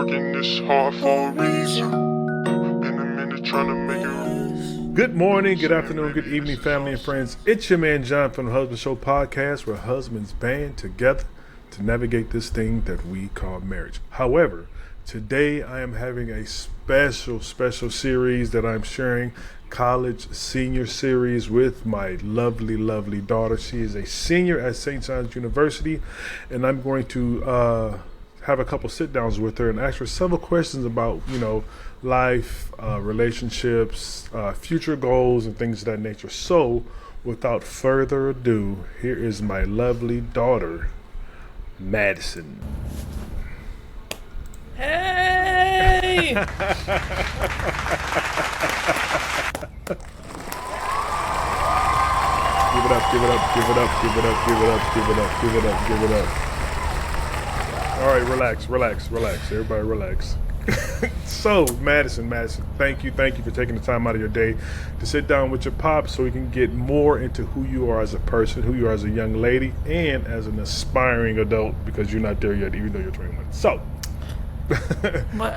working this hard for a reason. Been a minute trying to make it. Good morning, good afternoon, good evening, family and friends. It's your man John from the Hus-Band Show podcast, where husbands band together to navigate this thing that we call marriage. However, today I am having a special series that I'm sharing, college senior series with my lovely daughter. She is a senior at St. John's University, and I'm going to have a couple sit downs with her and ask her several questions about, life, relationships, future goals, and things of that nature. So, without further ado, here is my lovely daughter, Madison. Hey! Give it up. All right, relax. Everybody relax. So, Madison, thank you for taking the time out of your day to sit down with your pop so we can get more into who you are as a person, who you are as a young lady, and as an aspiring adult, because you're not there yet, even though you're 21. So,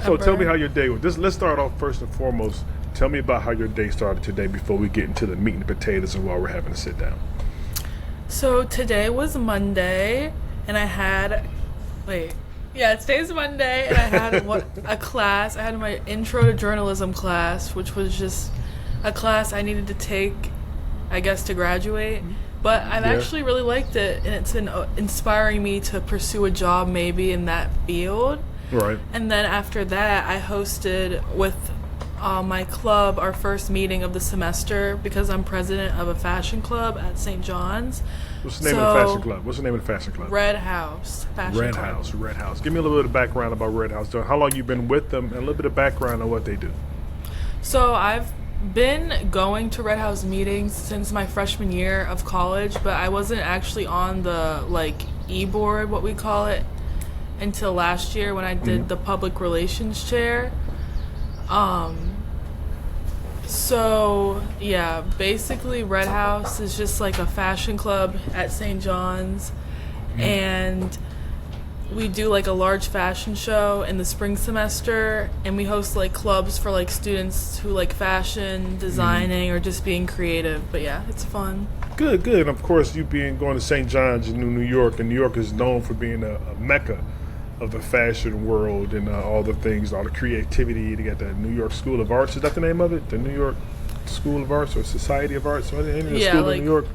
so tell me how your day was. Let's start off first and foremost. Tell me about how your day started today before we get into the meat and potatoes and while we're having a sit down. So today was Monday, and I had, today's Monday, and I had a class. I had my intro to journalism class, which was just a class I needed to take, I guess, to graduate. But I've actually really liked it, and it's been inspiring me to pursue a job maybe in that field. Right. And then after that, I hosted with my club our first meeting of the semester because I'm president of a fashion club at St. John's. What's the name of the fashion club? Red House Fashion Club. Red House. Give me a little bit of background about Red House. How long you been with them, and a little bit of background on what they do. So I've been going to Red House meetings since my freshman year of college, but I wasn't actually on the e-board, what we call it, until last year when I did the public relations chair. So yeah, basically Red House is just like a fashion club at St. John's, and we do a large fashion show in the spring semester, and we host clubs for students who like fashion, designing, or just being creative. But yeah, it's fun. Good. And of course, you going to St. John's in New York, and New York is known for being a mecca of the fashion world and all the things, all the creativity. They got the New York School of Arts. Is that the name of it? The New York School of Arts or Society of Arts? School in New York?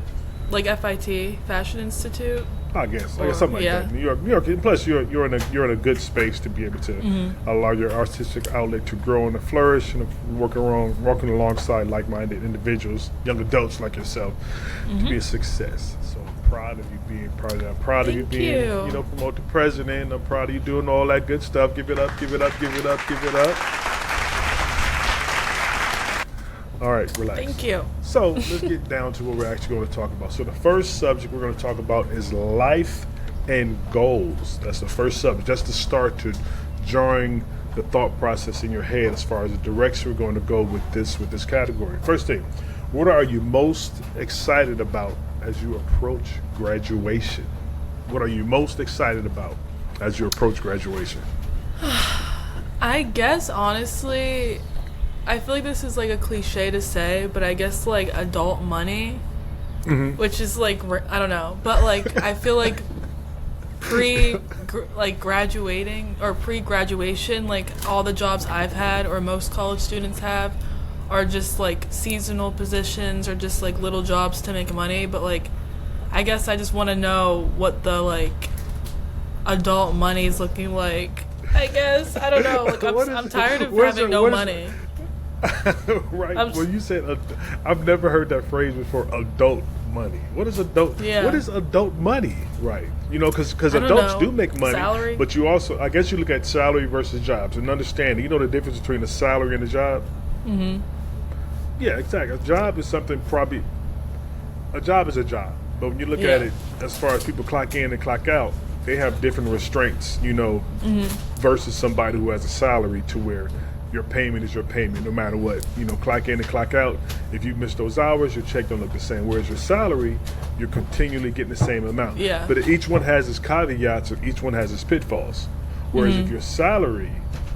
Like FIT, Fashion Institute. I guess something like that. New York. And plus, you're in a good space to be able to allow your artistic outlet to grow and to flourish, and walking alongside like-minded individuals, young adults like yourself, to be a success. So I'm proud of you being part of that. I'm proud of you being, promote the president. I'm proud of you doing all that good stuff. Give it up. All right, relax. Thank you. So let's get down to what we're actually going to talk about. So the first subject we're going to talk about is life and goals. That's the first subject. Just to start to jarring the thought process in your head as far as the direction we're going to go with this category. First thing, what are you most excited about as you approach graduation? What are you most excited about as you approach graduation? I guess honestly, I feel like this is a cliche to say, but I guess adult money, which is I don't know, but I feel like graduating or pre-graduation, all the jobs I've had or most college students have are just seasonal positions or just little jobs to make money. But I guess I just want to know what the adult money is looking like. I guess I don't know. I'm tired of having no money. Right. Well, you said I've never heard that phrase before. Adult money. What is adult? Yeah. What is adult money? Right. Because adults do make money. Salary. But you also, I guess, you look at salary versus jobs and understand. The difference between a salary and a job. Yeah, exactly. A job is something probably. A job is a job, but when you look at it as far as people clock in and clock out, they have different restraints. Versus somebody who has a salary to where your payment is your payment no matter what. Clock in and clock out. If you miss those hours, your check don't look the same. Whereas your salary, you're continually getting the same amount. Yeah. But each one has its caveats, or each one has its pitfalls. Whereas if your salary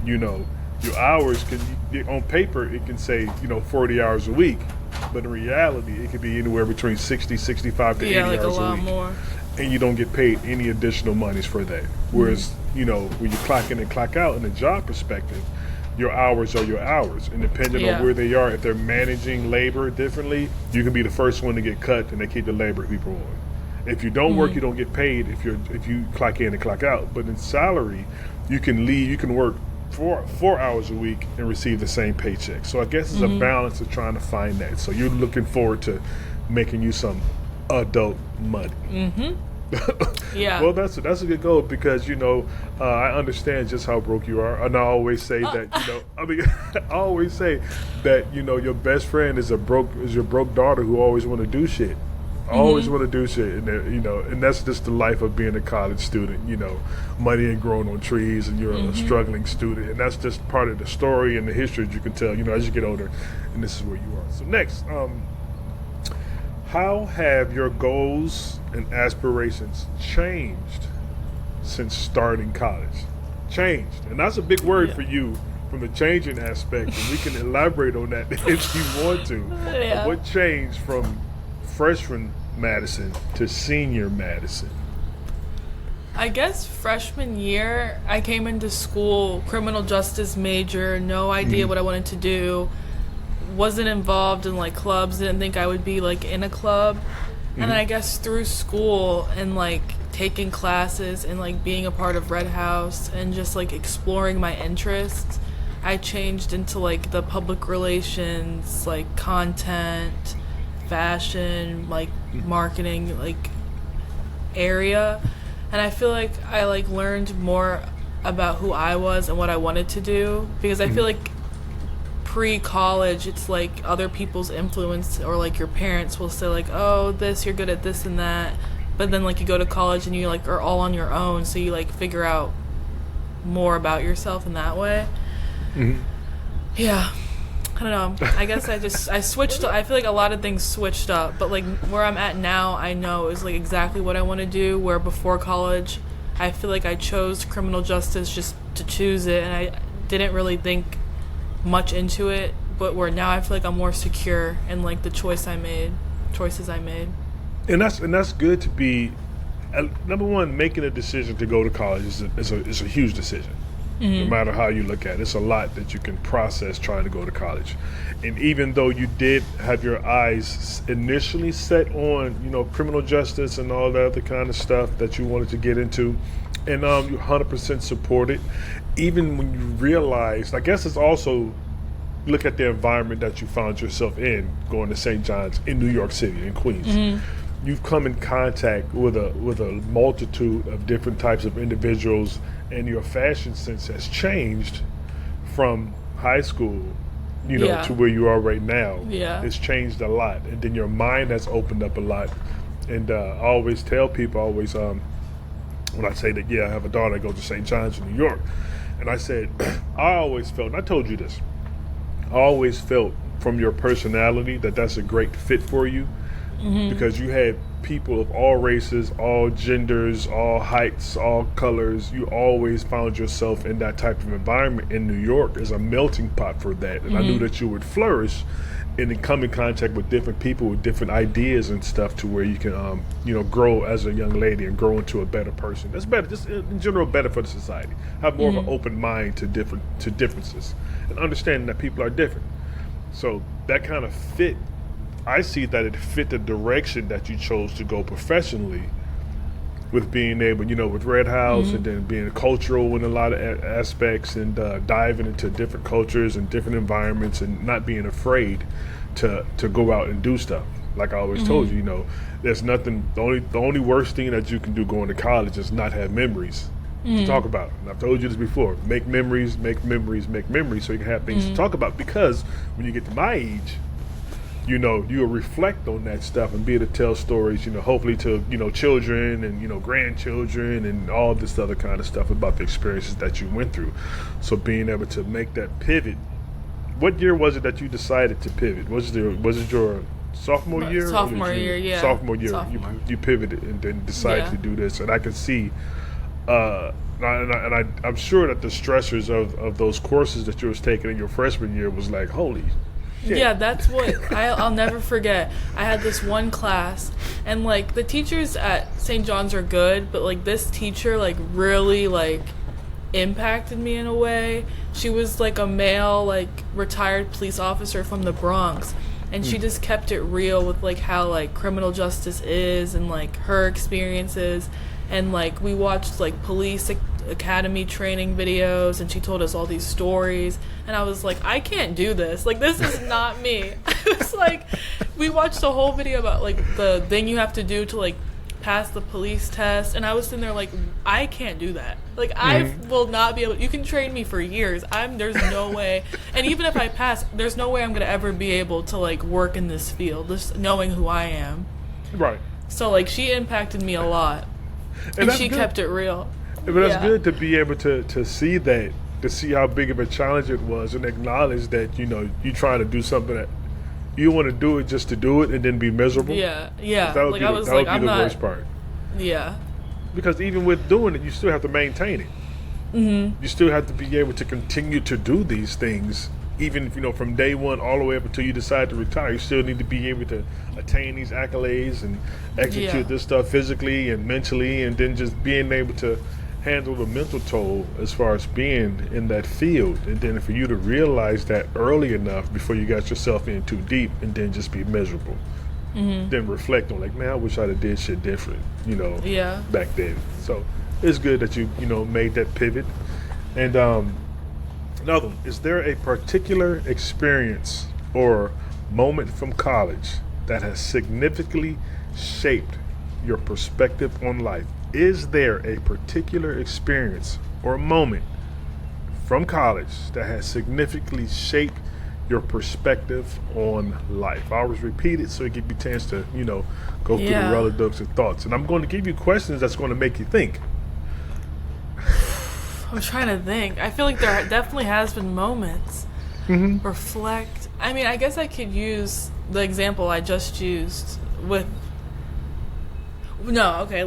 you know, your hours can, on paper, it can say, 40 hours a week. But in reality, it could be anywhere between 60, 65 to 80 like hours a lot week. more. And you don't get paid any additional monies for that. Whereas, when you clock in and clock out in a job perspective, your hours are your hours. And depending on where they are, if they're managing labor differently, you can be the first one to get cut and they keep the labor people on. If you don't work, you don't get paid if you clock in and clock out. But in salary, you can leave, you can work 4 hours a week and receive the same paycheck. So I guess it's a balance of trying to find that. So you're looking forward to making you some adult money. Yeah. Well, that's a good goal because I understand just how broke you are, and I always say that I always say that your best friend is your broke daughter who always want to do shit. Always want to do shit, and and that's just the life of being a college student. Money ain't growing on trees, and you're a struggling student, and that's just part of the story and the history that you can tell. As you get older, and this is where you are. So next, how have your goals and aspirations changed since starting college? Changed, and that's a big word for you. From the changing aspect, and we can elaborate on that if you want to. What changed from freshman Madison to senior Madison? I guess freshman year, I came into school, criminal justice major, no idea what I wanted to do, wasn't involved in clubs, didn't think I would be in a club. And then I guess through school and taking classes and being a part of Red House and just exploring my interests, I changed into the public relations, content, fashion, marketing, area. And I feel like I learned more about who I was and what I wanted to do, because I feel like pre-college it's other people's influence, or your parents will say oh, you're good at this and that, but then you go to college and you are all on your own, so you figure out more about yourself in that way. Yeah, I don't know. I guess I switched. I feel like a lot of things switched up, but where I'm at now, I know is exactly what I want to do. Where before college, I feel like I chose criminal justice just to choose it, and I didn't really think much into it. But where now I feel like I'm more secure in the choices I made. And that's good to be. Number one, making a decision to go to college is a huge decision. No matter how you look at it, it's a lot that you can process trying to go to college. And even though you did have your eyes initially set on, criminal justice and all the other kind of stuff that you wanted to get into, and you 100% support it, even when you realize, I guess it's also look at the environment that you found yourself in going to St. John's in New York City, in Queens. You've come in contact with a multitude of different types of individuals, and your fashion sense has changed from high school, to where you are right now. It's changed a lot, and then your mind has opened up a lot. And I always tell people, when I say that, I have a daughter that goes to St. John's in New York, and I said, I always felt, and I told you this, I always felt from your personality that that's a great fit for you. Because you had people of all races, all genders, all heights, all colors. You always found yourself in that type of environment in New York as a melting pot for that. And I knew that you would flourish and then come in contact with different people with different ideas and stuff to where you can, grow as a young lady and grow into a better person. That's better, just in general, better for the society. Have more of an open mind to differences and understanding that people are different. So that kind of fit. I see that it fit the direction that you chose to go professionally, with being able, with Red House, and then being cultural in a lot of aspects, and diving into different cultures and different environments, and not being afraid to go out and do stuff. Like I always told you, there's nothing. The only worst thing that you can do going to college is not have memories to talk about. And I've told you this before. Make memories, so you can have things to talk about. Because when you get to my age, you'll reflect on that stuff and be able to tell stories, hopefully to, children and, grandchildren and all this other kind of stuff about the experiences that you went through. So being able to make that pivot. What year was it that you decided to pivot? Was it your sophomore year? Sophomore year, yeah. Sophomore year. You pivoted and then decided to do this. And I can see I'm sure that the stressors of those courses that you was taking in your freshman year was like, holy shit. Yeah, that's what I'll never forget. I had this one class, and like the teachers at St. John's are good, but like this teacher like really like impacted me in a way. She was like a male like retired police officer from the Bronx, and she just kept it real with like how like criminal justice is and like her experiences. And like we watched like police academy training videos, and she told us all these stories, and I was like, I can't do this, like this is not me. I was like, we watched a whole video about like the thing you have to do to like pass the police test, and I was sitting there like, I can't do that, like I will not be able, you can train me for years, there's no way, and even if I pass, there's no way I'm gonna ever be able to like work in this field, just knowing who I am. Right. So like she impacted me a lot, and she kept it real. But that's good to be able to see that, to see how big of a challenge it was, and acknowledge that, you know, you trying to do something that you want to do it just to do it and then be miserable. Yeah. That would Like be, I was that like, would be I'm the not. worst part. Yeah. Because even with doing it, you still have to maintain it. Mm-hmm. You still have to be able to continue to do these things, even if, you know, from day one all the way up until you decide to retire. You still need to be able to attain these accolades and execute this stuff physically and mentally, and then just being able to handle the mental toll as far as being in that field. And then for you to realize that early enough before you got yourself in too deep, and then just be miserable. Then reflect on like, man, I wish I'd have did shit different, you know, back then. So it's good that you know, made that pivot. And another one, is there a particular experience or moment from college that has significantly shaped your perspective on life? Is there a particular experience or moment from college that has significantly shaped your perspective on life? I always repeat it so it gives you a chance to, you know, go through the Rolodex of thoughts. And I'm going to give you questions that's going to make you think. I'm trying to think. I feel like there definitely has been moments. Reflect. I mean, I guess I could use the example I just used with... No, okay,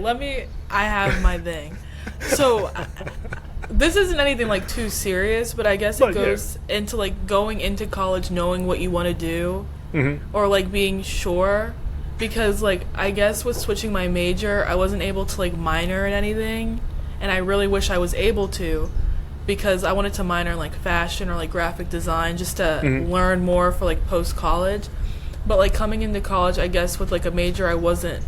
I have my thing. So, this isn't anything, like, too serious, but I guess it goes into, like, going into college knowing what you want to do, or, like, being sure, because, like, I guess with switching my major, I wasn't able to, like, minor in anything, and I really wish I was able to, because I wanted to minor in, like, fashion or, like, graphic design, just to learn more for, like, post-college. But, like, coming into college, I guess, with, like, a major I wasn't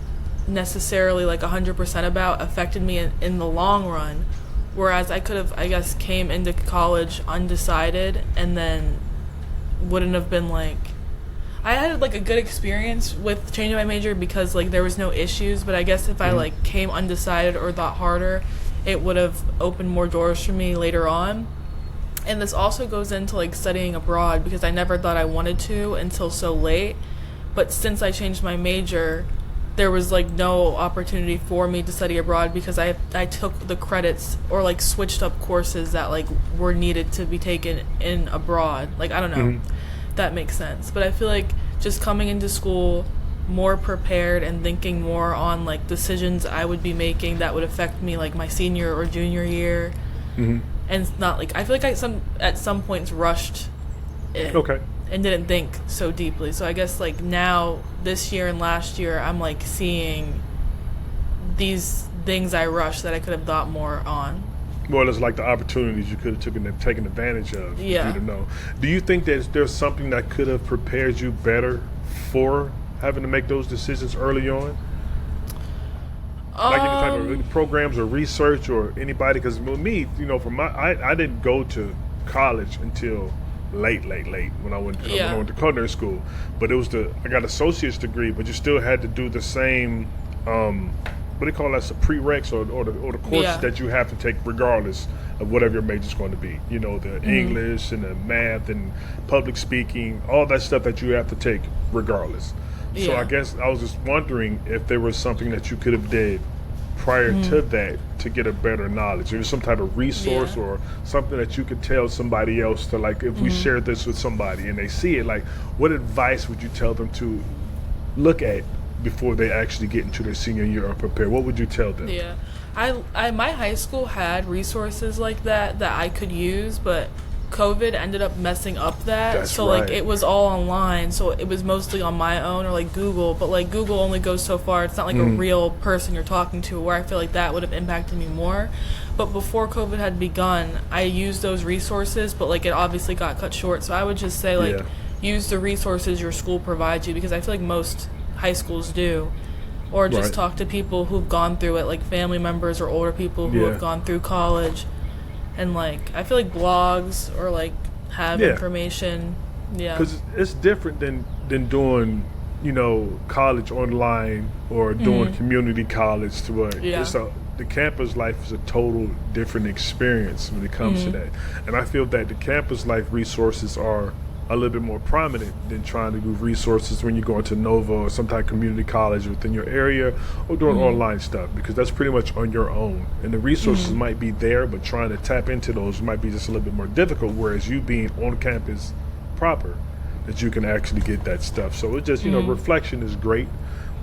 necessarily like 100% about, affected me in the long run, whereas I could have, I guess, came into college undecided and then wouldn't have been like, I had like a good experience with changing my major because like there was no issues, but I guess if I like came undecided or thought harder, it would have opened more doors for me later on. And this also goes into like studying abroad, because I never thought I wanted to until so late, but since I changed my major, there was like no opportunity for me to study abroad because I took the credits or like switched up courses that like were needed to be taken in abroad. Like, I don't know, that makes sense. But I feel like just coming into school more prepared and thinking more on like decisions I would be making that would affect me like my senior or junior year. And not like, I feel like at some points rushed it. And didn't think so deeply. So I guess like now, this year and last year, I'm like seeing these things I rushed that I could have thought more on. Well, it's like the opportunities you could have taken advantage of. For you to know. Do you think that there's something that could have prepared you better for having to make those decisions early on? Like any type of programs or research or anybody? Because with me, you know, I didn't go to college until late when I went to culinary school, but it was I got an associate's degree, but you still had to do the same what do you call that, prereqs or the courses that you have to take regardless of whatever your major's going to be, you know, the English and the math and public speaking, all that stuff that you have to take regardless. So I guess I was just wondering if there was something that you could have did prior to that to get a better knowledge, or some type of resource or something that you could tell somebody else to, like, if we share this with somebody and they see it, like, what advice would you tell them to look at before they actually get into their senior year or prepare? What would you tell them? My high school had resources like that I could use, but COVID ended up messing up that. That's so right. like it was all online, so it was mostly on my own or like Google, but like Google only goes so far. It's not like a real person you're talking to, where I feel like that would have impacted me more. But before COVID had begun, I used those resources, but like it obviously got cut short. So I would just say like use the resources your school provides you, because I feel like most high schools do. Or just talk to people who've gone through it, like family members or older people who have gone through college. And, like, I feel like blogs or, like, have information. Yeah. Because it's different than doing, you know, college online or doing community college to where the campus life is a total different experience when it comes to that. And I feel that the campus life resources are a little bit more prominent than trying to do resources when you're going to Nova or some type of community college within your area or doing online stuff, because that's pretty much on your own. And the resources might be there, but trying to tap into those might be just a little bit more difficult, whereas you being on campus proper, that you can actually get that stuff. So it's just, you know, reflection is great,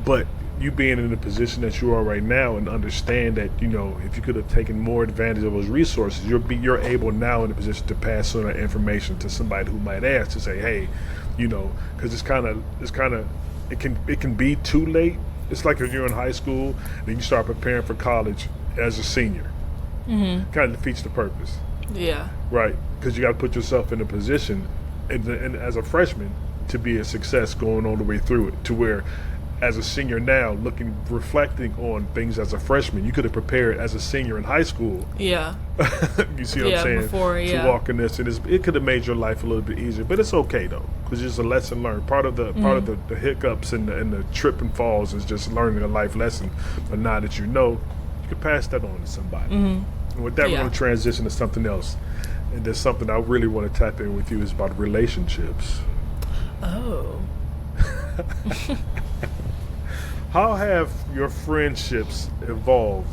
but you being in the position that you are right now and understand that, you know, if you could have taken more advantage of those resources, you're able now in a position to pass on that information to somebody who might ask, to say, hey, you know, because it can be too late. It's like if you're in high school and you start preparing for college as a senior, kind of defeats the purpose. Yeah. Right, because you got to put yourself in a position, and as a freshman, to be a success going all the way through it, to where as a senior now, reflecting on things as a freshman, you could have prepared as a senior in high school. Yeah. You see what I'm saying? Before, to walk in this, and it could have made your life a little bit easier, but it's okay though, because it's a lesson learned. Part of the hiccups and the trip and falls is just learning a life lesson. But now that you know, you can pass that on to somebody. And with that, we're going to transition to something else. And there's something I really want to tap in with you is about relationships. Oh. How have your friendships evolved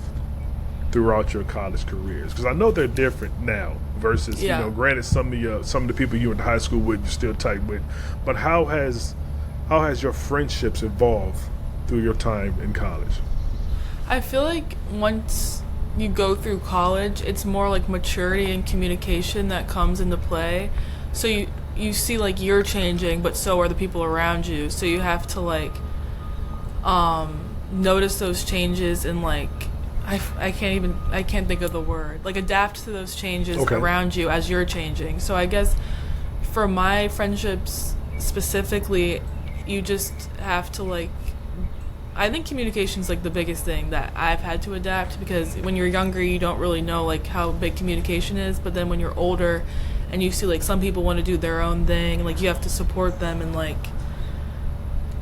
throughout your college careers? Because I know they're different now versus, you know, granted some of the people you went to high school with, you're still tight with, but how has your friendships evolved through your time in college? I feel like once you go through college, it's more like maturity and communication that comes into play. So you see like you're changing, but so are the people around you. So you have to like notice those changes and like I can't think of the word, like adapt to those changes around you as you're changing. So I guess for my friendships specifically, you just have to like, I think communication's like the biggest thing that I've had to adapt, because when you're younger you don't really know like how big communication is, but then when you're older and you see like some people want to do their own thing, like you have to support them and like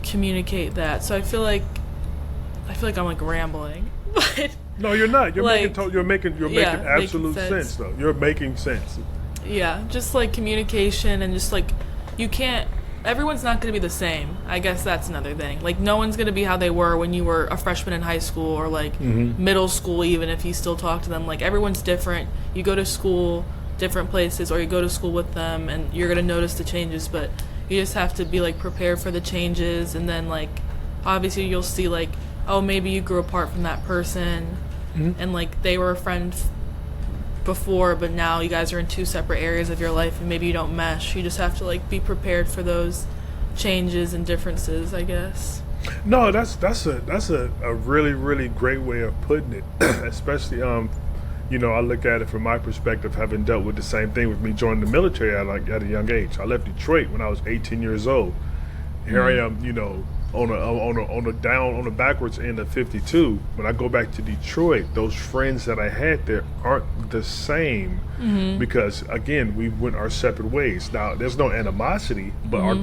communicate that. So I feel like I'm like rambling, but no, you're not. You're like, making absolute sense though. You're making sense. Yeah, just like communication and just like everyone's not going to be the same. I guess that's another thing. Like no one's going to be how they were when you were a freshman in high school or like middle school, even if you still talk to them. Like everyone's different. You go to school different places, or you go to school with them, and you're going to notice the changes, but you just have to be like prepared for the changes. And then like obviously you'll see like, oh, maybe you grew apart from that person and like they were a friend before, but now you guys are in two separate areas of your life and maybe you don't mesh. You just have to like be prepared for those changes and differences, I guess. No, that's a really, really great way of putting it. Especially you know, I look at it from my perspective, having dealt with the same thing with me joining the military at a young age. I left Detroit when I was 18 years old. Here I am, you know, on the backwards end of 52. When I go back to Detroit, those friends that I had there aren't the same because again, we went our separate ways. Now there's no animosity, but our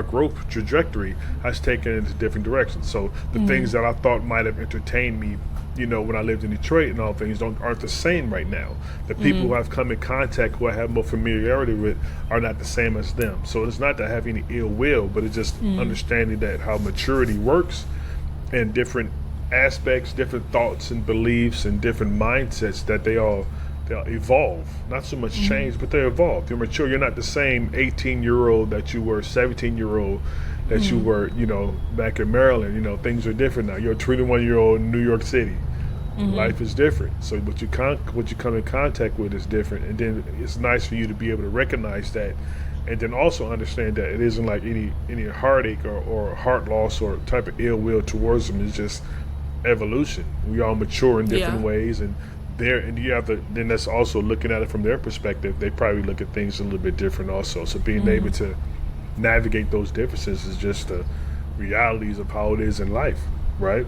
growth trajectory has taken into different directions. So the things that I thought might have entertained me, you know, when I lived in Detroit and all things aren't the same right now. The people who I've come in contact, who I have more familiarity with, are not the same as them. So it's not to have any ill will, but it's just understanding that how maturity works and different aspects, different thoughts and beliefs and different mindsets, that they'll evolve. Not so much change, but they evolve. You're mature. You're not the same 18-year-old that you were, 17-year-old that you were, you know, back in Maryland. You know, things are different now. You're a 21-year-old in New York City. Life is different. So what you come in contact with is different, and then it's nice for you to be able to recognize that, and then also understand that it isn't like any heartache or heart loss or type of ill will towards them. It's just evolution. We all mature in different ways, and you have to. Then that's also looking at it from their perspective. They probably look at things a little bit different also. So being able to navigate those differences is just the realities of how it is in life, right?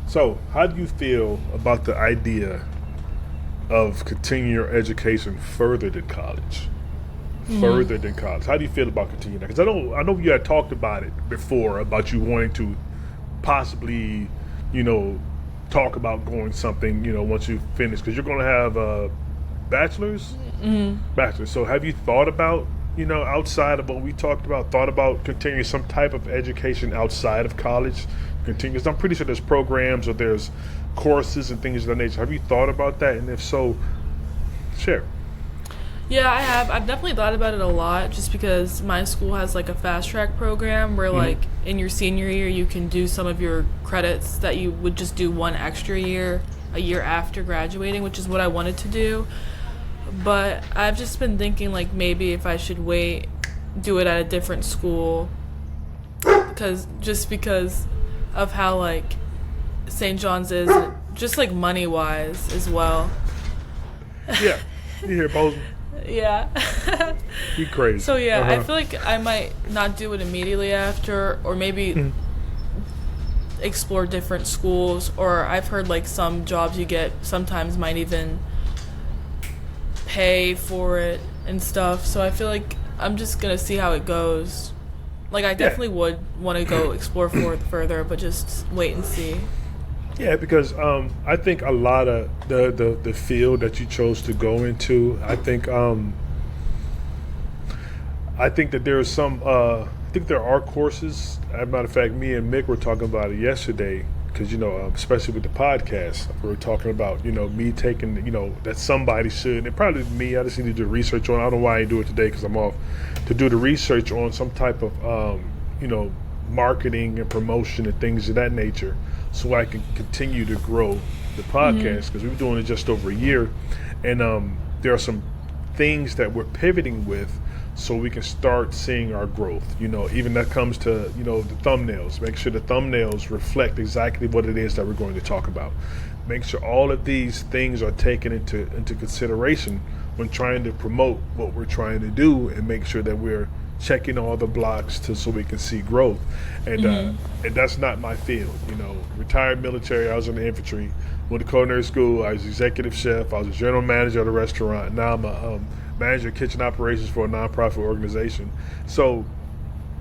So, how do you feel about the idea of continuing your education further than college? Further than college. How do you feel about continuing that? Because I know you had talked about it before, about you wanting to possibly, talk about going something, once you finish, because you're going to have a bachelor's. Bachelor's. So, have you thought about, outside of what we talked about, thought about continuing some type of education outside of college? Continues. I'm pretty sure there's programs or there's courses and things of that nature. Have you thought about that? And if so, share. Yeah, I have. I've definitely thought about it a lot, just because my school has like a fast track program where like in your senior year you can do some of your credits that you would just do one extra year a year after graduating, which is what I wanted to do. But I've just been thinking like maybe if I should do it at a different school, because of how like St. John's is, just like money wise as well. Yeah, you hear Bozeman. Yeah. You crazy. So yeah, I feel like I might not do it immediately after, or maybe explore different schools. Or I've heard like some jobs you get sometimes might even pay for it and stuff. So I feel like I'm just gonna see how it goes. Like, I definitely would want to go explore further, but just wait and see. Yeah, because I think a lot of the field that you chose to go into, I think that there is some. I think there are courses. As a matter of fact, me and Mick were talking about it yesterday, because especially with the podcast, we were talking about me taking that somebody should, and probably me. I just need to do research on. I don't know why I didn't do it today because I'm off. To do the research on some type of marketing and promotion and things of that nature, so I can continue to grow the podcast, because we've been doing it just over a year, and there are some things that we're pivoting with, so we can start seeing our growth. Even that comes to the thumbnails. Make sure the thumbnails reflect exactly what it is that we're going to talk about. Make sure all of these things are taken into consideration when trying to promote what we're trying to do, and make sure that we're checking all the blocks so we can see growth. And that's not my field. Retired military, I was in the infantry, went to culinary school, I was executive chef, I was a general manager of a restaurant. Now I'm a manager of kitchen operations for a nonprofit organization. So,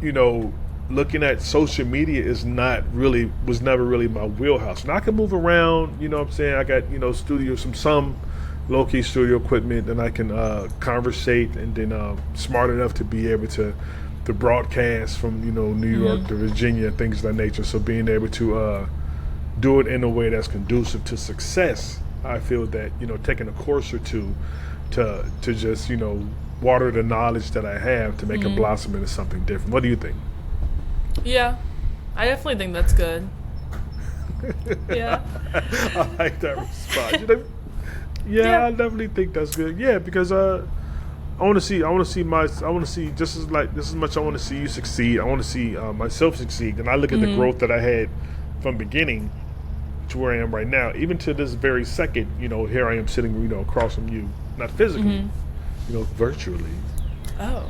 looking at social media was never really my wheelhouse. And I can move around, what I'm saying? I got, some low-key studio equipment, and I can conversate, and then smart enough to be able to broadcast from New York to Virginia and things of that nature. So being able to do it in a way that's conducive to success, I feel that taking a course or two to just water the knowledge that I have to make it blossom into something different. What do you think? Yeah, I definitely think that's good. Yeah. I like that response. I definitely think that's good. Yeah, because I want to see just as much. I want to see you succeed. I want to see myself succeed, and I look at the growth that I had from beginning to where I am right now, even to this very second. Here I am sitting, across from you, not physically, virtually. Oh.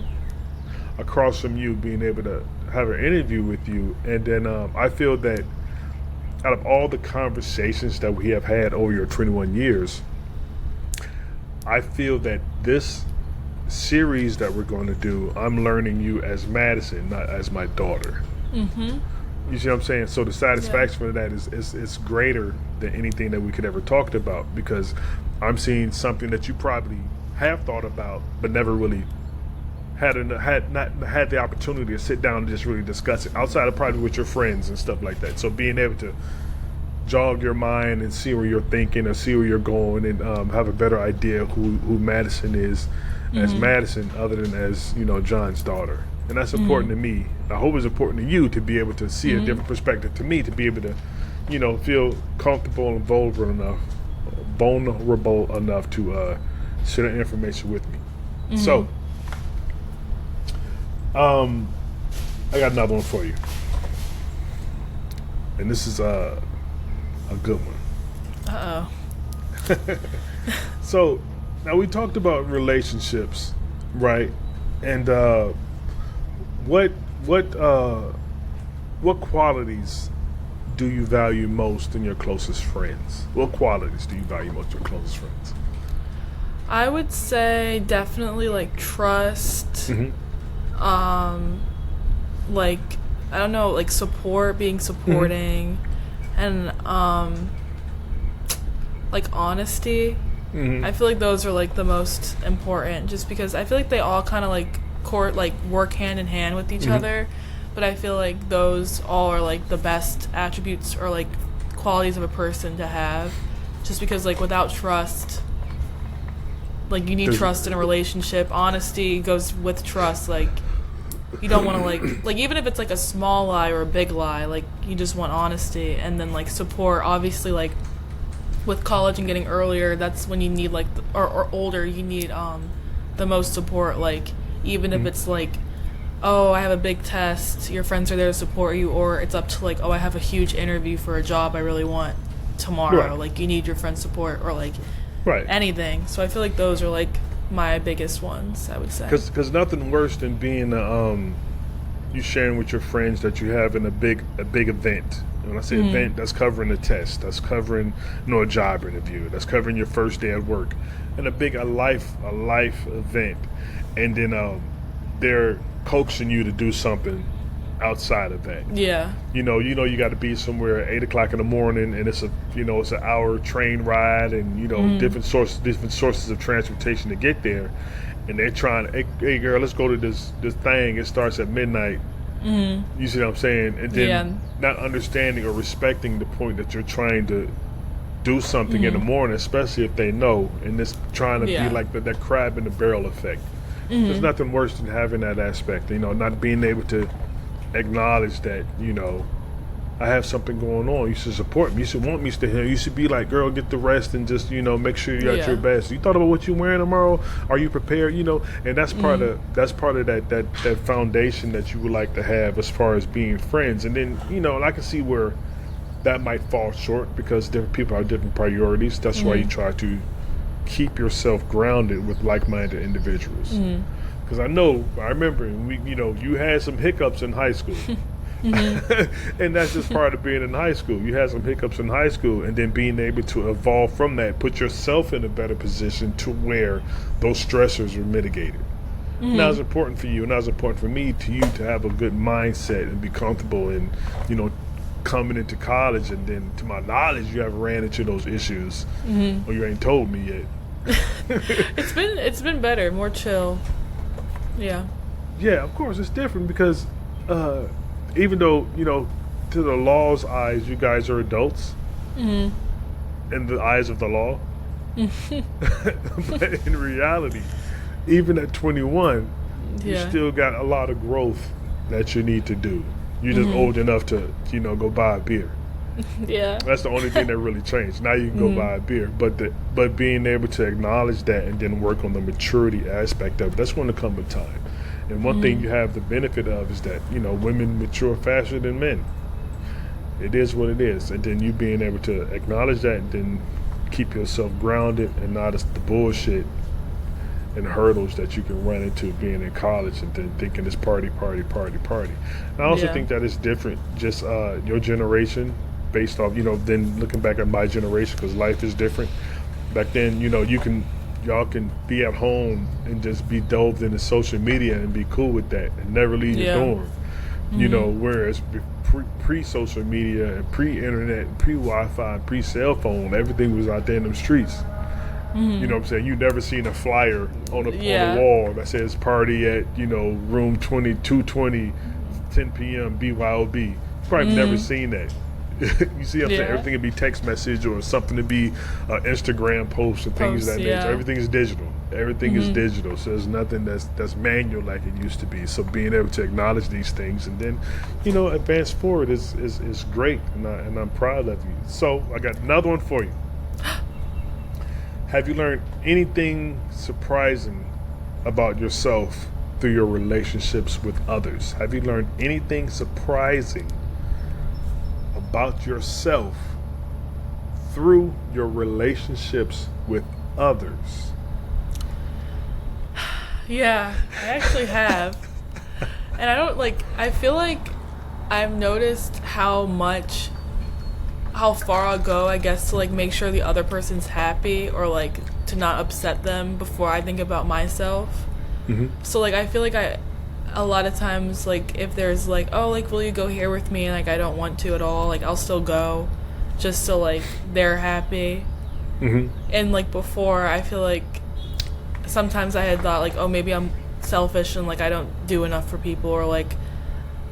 Across from you, being able to have an interview with you, and then I feel that out of all the conversations that we have had over your 21 years. I feel that this series that we're going to do, I'm learning you as Madison, not as my daughter. You see what I'm saying? So the satisfaction of that is greater than anything that we could ever talked about, because I'm seeing something that you probably have thought about, but never really had the opportunity to sit down and just really discuss it outside of probably with your friends and stuff like that. So being able to jog your mind and see where you're thinking or see where you're going, and have a better idea of who Madison is as Madison, other than as John's daughter. And that's important to me. I hope it's important to you to be able to see a different perspective. To me, to be able to, feel comfortable and vulnerable enough to share that information with me. So, I got another one for you. And this is a good one. So, now we talked about relationships, right? And what qualities do you value most in your closest friends? What qualities do you value most in your closest friends? I would say definitely like trust. Like, I don't know, like support, being supporting, and like honesty. I feel like those are like the most important, just because I feel like they all kind of like work hand in hand with each other, but I feel like those all are like the best attributes or like qualities of a person to have, just because like without trust, like you need trust in a relationship. Honesty goes with trust. Like you don't want to like even if it's like a small lie or a big lie, like you just want honesty. And then like support, obviously, like with college and getting earlier, that's when you need like or older, you need the most support. Like even if it's like, oh, I have a big test, your friends are there to support you, or it's up to like, oh, I have a huge interview for a job I really want tomorrow. Right. Like you need your friends' support, or like anything. So I feel like those are like my biggest ones, I would say. Because nothing worse than being you sharing with your friends that you have in a big event. When I say event, that's covering a test, that's covering a job interview, that's covering your first day at work, and a life event, and then they're coaxing you to do something outside of that. Yeah. You you got to be somewhere at 8:00 in the morning, and it's it's an hour train ride, and different sources of transportation to get there, and they're trying. Hey girl, let's go to this thing. It starts at midnight. You see what I'm saying? And then not understanding or respecting the point that you're trying to do something in the morning, especially if they know, and it's trying to be like that crab in the barrel effect. There's nothing worse than having that aspect, not being able to acknowledge that, I have something going on. You should support me. You should want me to hear. You should be like, girl, get the rest and just, make sure you're at your best. You thought about what you're wearing tomorrow? Are you prepared? And that's part of that foundation that you would like to have as far as being friends. And then, I can see where that might fall short because different people have different priorities. That's why you try to keep yourself grounded with like-minded individuals. Because I remember you had some hiccups in high school. And that's just part of being in high school. You had some hiccups in high school, and then being able to evolve from that, put yourself in a better position to where those stressors are mitigated. And that was important for you, and that was important for me, to have a good mindset and be comfortable in, coming into college. And then, to my knowledge, you haven't ran into those issues, or you ain't told me yet. It's been better, more chill. Yeah, of course it's different because even though, to the law's eyes, you guys are adults, in the eyes of the law, but in reality, even at 21, you still got a lot of growth that you need to do. You're just old enough to, go buy a beer. Yeah. That's the only thing that really changed. Now you can go buy a beer. But being able to acknowledge that and then work on the maturity aspect of it, that's going to come with time. And one thing you have the benefit of is that, women mature faster than men. It is what it is. And then you being able to acknowledge that and then keep yourself grounded and not as the bullshit and hurdles that you can run into being in college and then thinking it's party. And I also think that it's different, just your generation based off, then looking back at my generation, because life is different. Back then, y'all can be at home and just be delved into social media and be cool with that and never leave your dorm. Whereas pre-social media and pre-internet, pre-Wi-Fi, pre-cell phone, everything was out there in them streets. You know what I'm saying? You never seen a flyer on the wall that says party at, room 2220, 10 p.m. BYOB. Probably never seen that. You see what I'm saying? Everything would be text message or something to be Instagram posts and things of that nature. Everything is digital. Everything is digital, so there's nothing that's manual like it used to be. So being able to acknowledge these things and then, advance forward is great, and I'm proud of you. So I got another one for you. Have you learned anything surprising about yourself through your relationships with others? Have you learned anything surprising about yourself through your relationships with others? Yeah, I actually have. And I feel like I've noticed how far I'll go, I guess, to make sure the other person's happy or to not upset them before I think about myself. Mm-hmm. So I feel like a lot of times if there's will you go here with me, and I don't want to at all, I'll still go just so they're happy. Mm-hmm. And before, I feel like sometimes I had thought oh, maybe I'm selfish and I don't do enough for people, or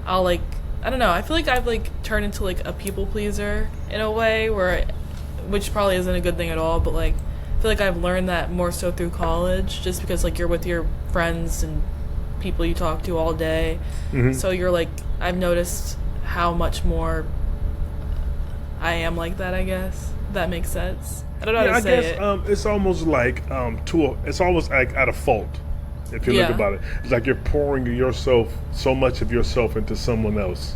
I'll I don't know, I feel like I've turned into a people pleaser in a way which probably isn't a good thing at all, but I feel like I've learned that more so through college, just because you're with your friends and people you talk to all day. Mm-hmm. So you're I've noticed how much more I am like that, I guess. If that makes sense. I don't know how to say it. It's almost it's almost out of fault, if you look about it. It's you're pouring so much of yourself into someone else,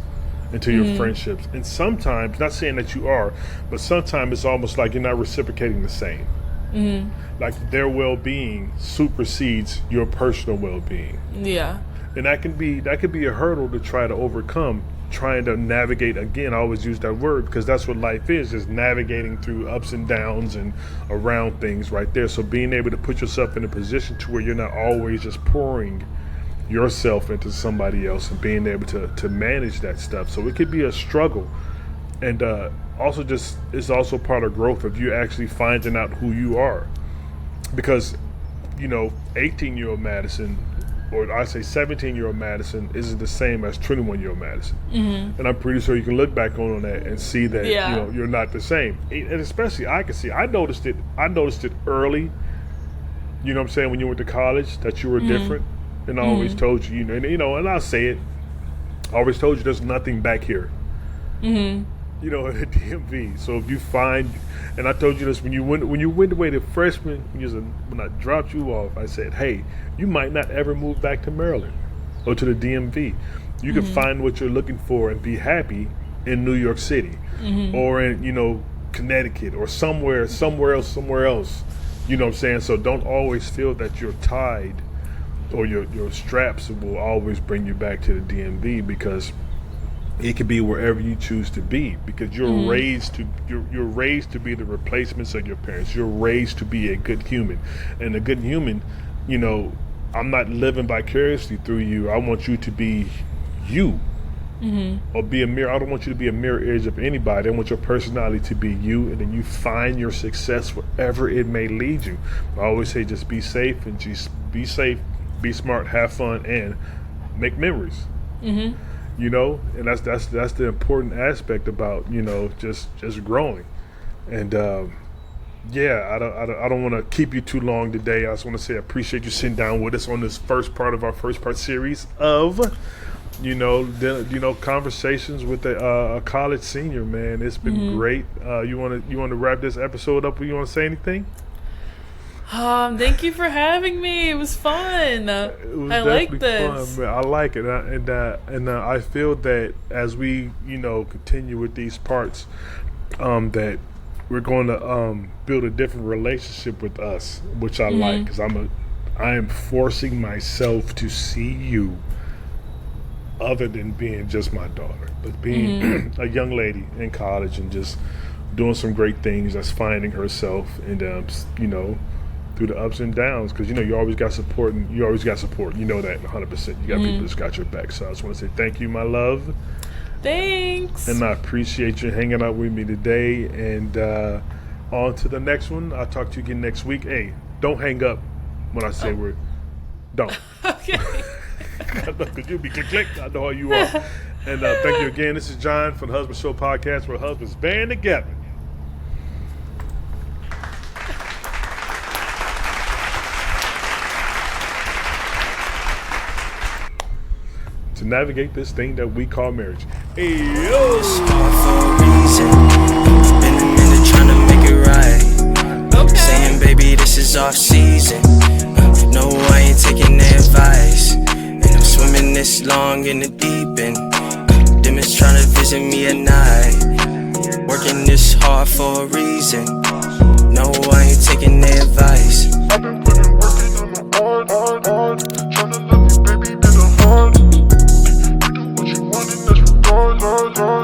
into your friendships. And sometimes, not saying that you are, but sometimes it's almost you're not reciprocating the same. Mm-hmm. Their well-being supersedes your personal well-being. Yeah. And that could be a hurdle to try to overcome, trying to navigate. Again, I always use that word because that's what life is navigating through ups and downs and around things right there. So being able to put yourself in a position to where you're not always just pouring yourself into somebody else, and being able to manage that stuff. So it could be a struggle. And also it's also part of growth of you actually finding out who you are. Because, 18-year-old Madison, or I say 17-year-old Madison, isn't the same as 21-year-old Madison. Mm-hmm. And I'm pretty sure you can look back on that and see that you're not the same. And especially I noticed it early, you know what I'm saying, when you went to college, that you were different. And I always told you, and I'll say it, I always told you there's nothing back here. Mm-hmm. At the DMV. So if you find, and I told you this when you went away to freshman, when I dropped you off, I said, hey, you might not ever move back to Maryland or to the DMV. You can find what you're looking for and be happy in New York City, or in Connecticut, or somewhere else. You know what I'm saying? So don't always feel that you're tied, or your straps will always bring you back to the DMV, because it could be wherever you choose to be, because you're raised to be the replacements of your parents. You're raised to be a good human, and a good human, I'm not living vicariously through you. I want you to be you, or be a mirror. I don't want you to be a mirror image of anybody. I want your personality to be you, and then you find your success wherever it may lead you. I always say, just be safe, and just be safe, be smart, have fun, and make memories. Mm-hmm. And that's the important aspect about just growing. And I don't want to keep you too long today. I just want to say I appreciate you sitting down with us on this first part of our first part series of conversations with a college senior. Man, it's been great. You want to wrap this episode up? You want to say anything? Thank you for having me. It was fun. I like this. Fun, man. I like it, and I feel that as we continue with these parts, that we're going to build a different relationship with us, which I like, because I am forcing myself to see you other than being just my daughter, but being a young lady in college and just doing some great things. That's finding herself, and through the ups and downs, because you always got support, and you always got support. You know that 100%. You got people that's got your back. So I just want to say thank you, my love. Thanks. And I appreciate you hanging out with me today. And on to the next one. I'll talk to you again next week. Hey, don't hang up when I say we're don't. Okay. Because you'll be click. I know how you are. And thank you again. This is John from the Hus-Band Show podcast, where husbands band together. to navigate this thing that we call marriage. Hey, yo! It's hard for a reason. Been a minute trying to make it right. Okay. Saying, baby, this is off season. No, I ain't taking their advice. And I'm swimming this long in the deep end. Them is trying to visit me at night. Working this hard for a reason. No, I ain't taking their advice. I've been putting work in on the hard. Tryna love you, baby, been a hard. You do what you want and that's regardless.